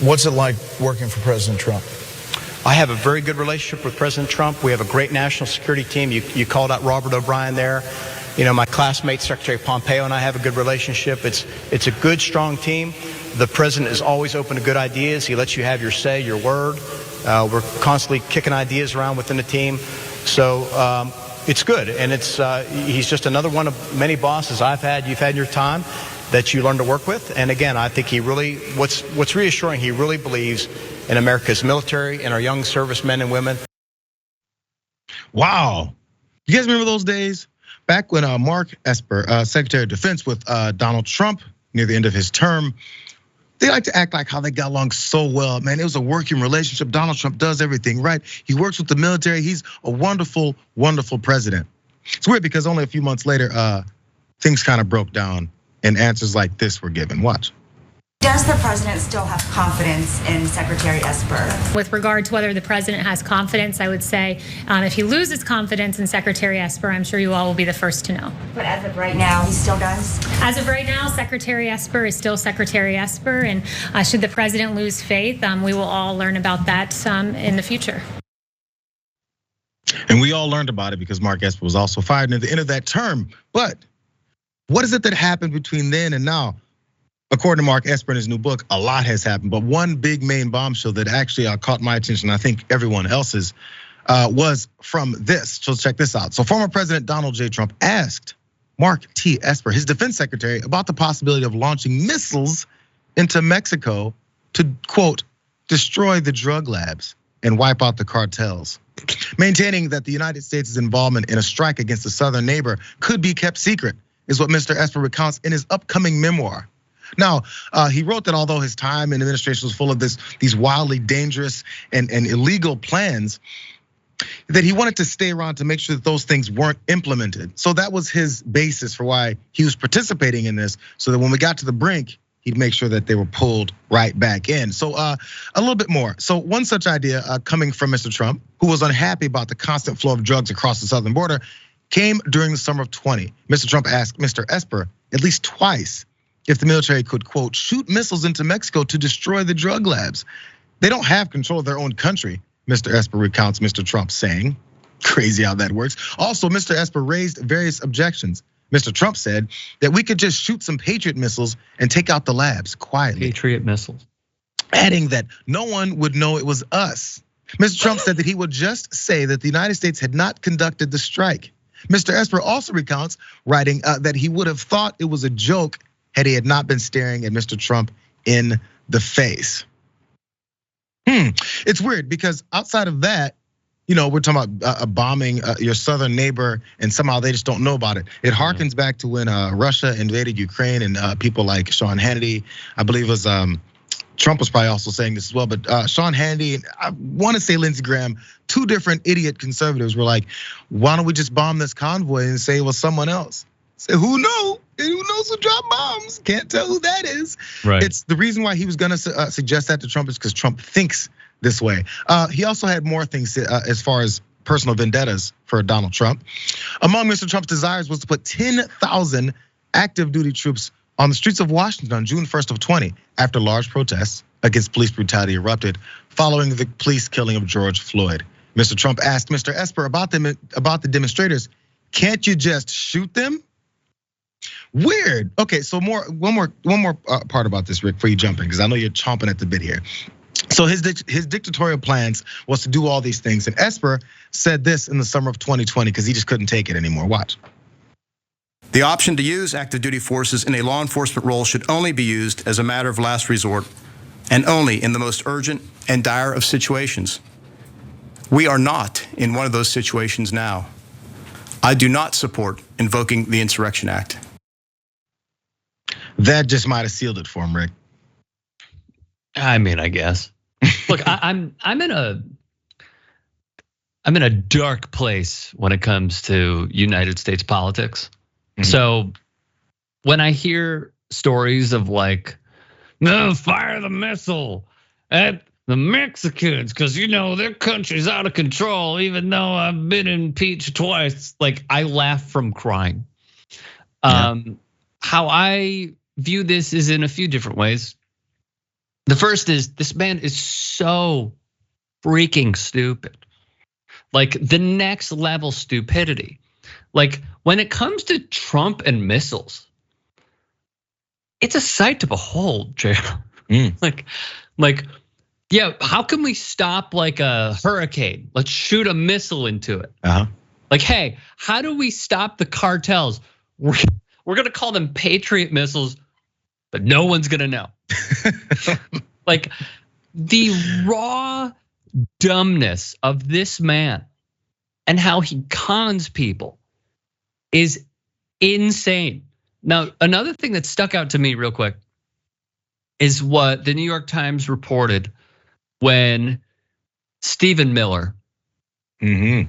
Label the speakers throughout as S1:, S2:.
S1: What's it like working for President Trump?
S2: I have a very good relationship with President Trump. We have a great national security team. You called out Robert O'Brien there. My classmate, Secretary Pompeo, and I have a good relationship. It's a good, strong team. The president is always open to good ideas. He lets you have your say, your word. We're constantly kicking ideas around within the team. So it's good. And he's just another one of many bosses I've had, you've had in your time, that you learn to work with. And again, I think what's reassuring, he really believes in America's military and our young servicemen and women.
S3: Wow. You guys remember those days? Back when Mark Esper, Secretary of Defense with Donald Trump near the end of his term, they like to act like how they got along so well. Man, it was a working relationship. Donald Trump does everything right. He works with the military. He's a wonderful, wonderful president. It's weird because only a few months later, things kind of broke down and answers like this were given. Watch.
S4: Does the president still have confidence in Secretary Esper?
S5: With regard to whether the president has confidence, I would say if he loses confidence in Secretary Esper, I'm sure you all will be the first to know.
S4: But as of right now, he still does?
S5: As of right now, Secretary Esper is still Secretary Esper, and should the president lose faith, we will all learn about that in the future.
S3: And we all learned about it because Mark Esper was also fired near the end of that term. But what is it that happened between then and now? According to Mark Esper in his new book, a lot has happened, but one big main bombshell that actually caught my attention, I think everyone else's, was from this. So check this out. So former President Donald J. Trump asked Mark T. Esper, his defense secretary, about the possibility of launching missiles into Mexico to, quote, destroy the drug labs and wipe out the cartels, maintaining that the United States' involvement in a strike against a southern neighbor could be kept secret, is what Mr. Esper recounts in his upcoming memoir. Now, he wrote that although his time in administration was full of these wildly dangerous and illegal plans, that he wanted to stay around to make sure that those things weren't implemented. So that was his basis for why he was participating in this, so that when we got to the brink, he'd make sure that they were pulled right back in. So a little bit more. So one such idea coming from Mr. Trump, who was unhappy about the constant flow of drugs across the southern border, came during the summer of 2020. Mr. Trump asked Mr. Esper at least twice if the military could, quote, shoot missiles into Mexico to destroy the drug labs. They don't have control of their own country, Mr. Esper recounts Mr. Trump saying. Crazy how that works. Also, Mr. Esper raised various objections. Mr. Trump said that we could just shoot some Patriot missiles and take out the labs quietly.
S6: Patriot missiles.
S3: Adding that no one would know it was us. Mr. Trump said that he would just say that the United States had not conducted the strike. Mr. Esper also recounts writing that he would have thought it was a joke had he had not been staring at Mr. Trump in the face. It's weird because outside of that, we're talking about bombing your southern neighbor and somehow they just don't know about it. It harkens back to when Russia invaded Ukraine and people like Sean Hannity, I believe it was Trump was probably also saying this as well, but Sean Hannity, and I wanna say Lindsey Graham, two different idiot conservatives were like, why don't we just bomb this convoy and say it was someone else? Say, who knows? Who knows who dropped bombs? Can't tell who that is.
S6: Right.
S3: It's the reason why he was gonna suggest that to Trump is because Trump thinks this way. He also had more things as far as personal vendettas for Donald Trump. Among Mr. Trump's desires was to put 10,000 active duty troops on the streets of Washington on June 1st of 20, after large protests against police brutality erupted following the police killing of George Floyd. Mr. Trump asked Mr. Esper about the demonstrators. Can't you just shoot them? Weird. Okay, so one more part about this, Rick, before you jump in, because I know you're chomping at the bit here. So his dictatorial plans was to do all these things, and Esper said this in the summer of 2020 because he just couldn't take it anymore. Watch.
S2: The option to use active duty forces in a law enforcement role should only be used as a matter of last resort and only in the most urgent and dire of situations. We are not in one of those situations now. I do not support invoking the Insurrection Act.
S3: That just might have sealed it for him, Rick.
S6: I mean, I guess. Look, I'm in a dark place when it comes to United States politics. So when I hear stories of like, no, fire the missile at the Mexicans because their country's out of control, even though I've been impeached twice, like I laugh from crying. How I view this is in a few different ways. The first is this man is so freaking stupid. Like the next level stupidity. Like when it comes to Trump and missiles, it's a sight to behold, Jayar. Like, yeah, how can we stop like a hurricane? Let's shoot a missile into it. Like, hey, how do we stop the cartels? We're gonna call them Patriot missiles, but no one's gonna know. Like the raw dumbness of this man and how he cons people is insane. Now, another thing that stuck out to me real quick is what the New York Times reported when Stephen Miller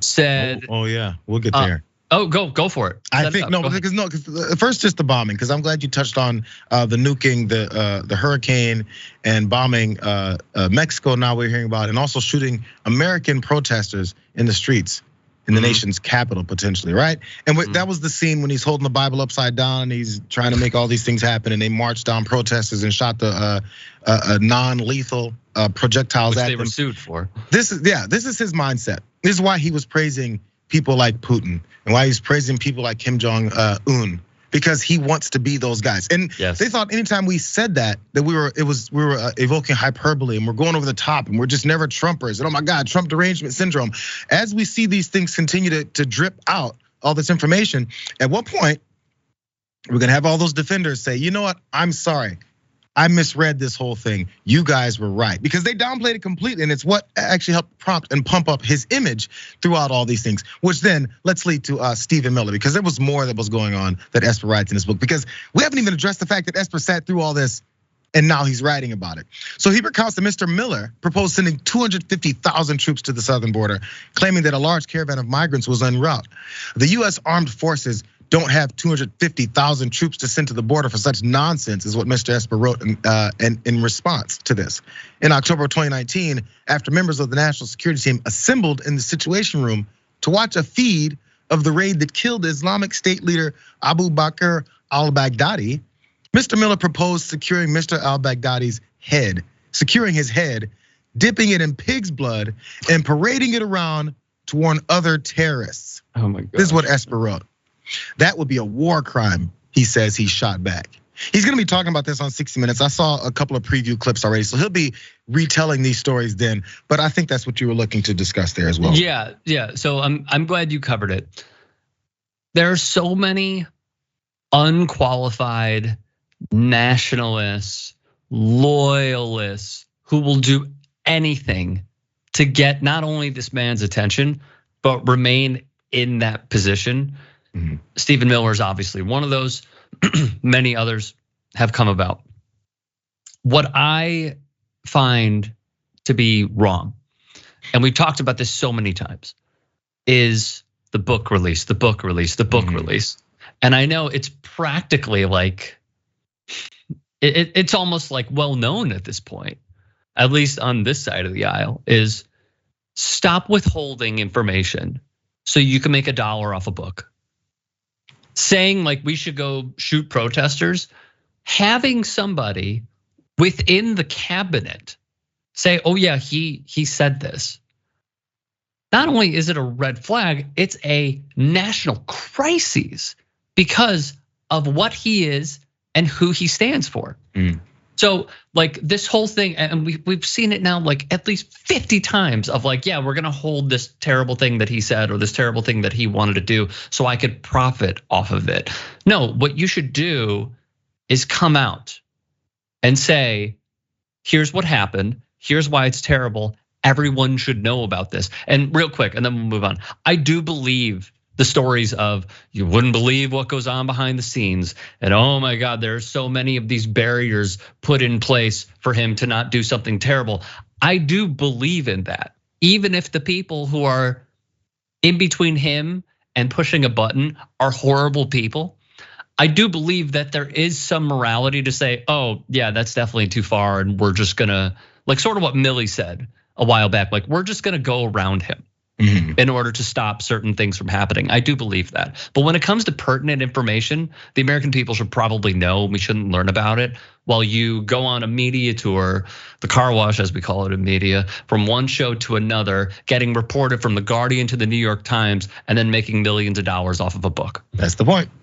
S6: said,
S3: "Oh yeah, we'll get there."
S6: Go for it.
S3: I think because first just the bombing, because I'm glad you touched on the nuking, the hurricane and bombing Mexico. Now we're hearing about, and also shooting American protesters in the streets in the nation's capital potentially, right? And that was the scene when he's holding the Bible upside down and he's trying to make all these things happen, and they marched down protesters and shot the non-lethal projectiles at them.
S6: They were sued for.
S3: This is his mindset. This is why he was praising people like Putin and why he's praising people like Kim Jong-un, because he wants to be those guys. And they thought anytime we said that we were evoking hyperbole and we're going over the top and we're just never Trumpers. And oh my God, Trump derangement syndrome. As we see these things continue to drip out, all this information, at what point we're gonna have all those defenders say, you know what, I'm sorry. I misread this whole thing. You guys were right, because they downplayed it completely, and it's what actually helped prompt and pump up his image throughout all these things. Which then let's lead to Stephen Miller, because there was more that was going on that Esper writes in his book. Because we haven't even addressed the fact that Esper sat through all this, and now he's writing about it. So he recounts that Mr. Miller proposed sending 250,000 troops to the southern border, claiming that a large caravan of migrants was en route. The U.S. Armed Forces don't have 250,000 troops to send to the border for such nonsense, is what Mr. Esper wrote in response to this. In October of 2019, after members of the National Security Team assembled in the Situation Room to watch a feed of the raid that killed Islamic State leader Abu Bakr al-Baghdadi, Mr. Miller proposed securing Mr. al-Baghdadi's head, securing his head, dipping it in pig's blood, and parading it around to warn other terrorists.
S6: Oh my God.
S3: This is what Esper wrote. That would be a war crime, he says. He shot back. He's gonna be talking about this on 60 Minutes. I saw a couple of preview clips already, so he'll be retelling these stories then. But I think that's what you were looking to discuss there as well.
S6: Yeah. So I'm glad you covered it. There are so many unqualified nationalists, loyalists who will do anything to get not only this man's attention, but remain in that position. Stephen Miller is obviously one of those. Many others have come about. What I find to be wrong, and we've talked about this so many times, is the book release, the book release, the book release. And I know it's practically like, it's almost like well known at this point, at least on this side of the aisle, is stop withholding information so you can make $1 off a book. Saying like we should go shoot protesters, having somebody within the cabinet say, oh yeah, he said this. Not only is it a red flag, it's a national crisis because of what he is and who he stands for. So like this whole thing, and we've seen it now like at least 50 times of like, yeah, we're gonna hold this terrible thing that he said or this terrible thing that he wanted to do so I could profit off of it. No, what you should do is come out and say, here's what happened, here's why it's terrible. Everyone should know about this. And real quick, and then we'll move on. I do believe the stories of you wouldn't believe what goes on behind the scenes. And oh my God, there are so many of these barriers put in place for him to not do something terrible. I do believe in that. Even if the people who are in between him and pushing a button are horrible people, I do believe that there is some morality to say, oh yeah, that's definitely too far. And we're just gonna, like sort of what Millie said a while back, like we're just gonna go around him. in order to stop certain things from happening. I do believe that. But when it comes to pertinent information, the American people should probably know. We shouldn't learn about it while you go on a media tour, the car wash as we call it in media, from one show to another, getting reported from the Guardian to the New York Times, and then making millions of dollars off of a book.
S3: That's the point.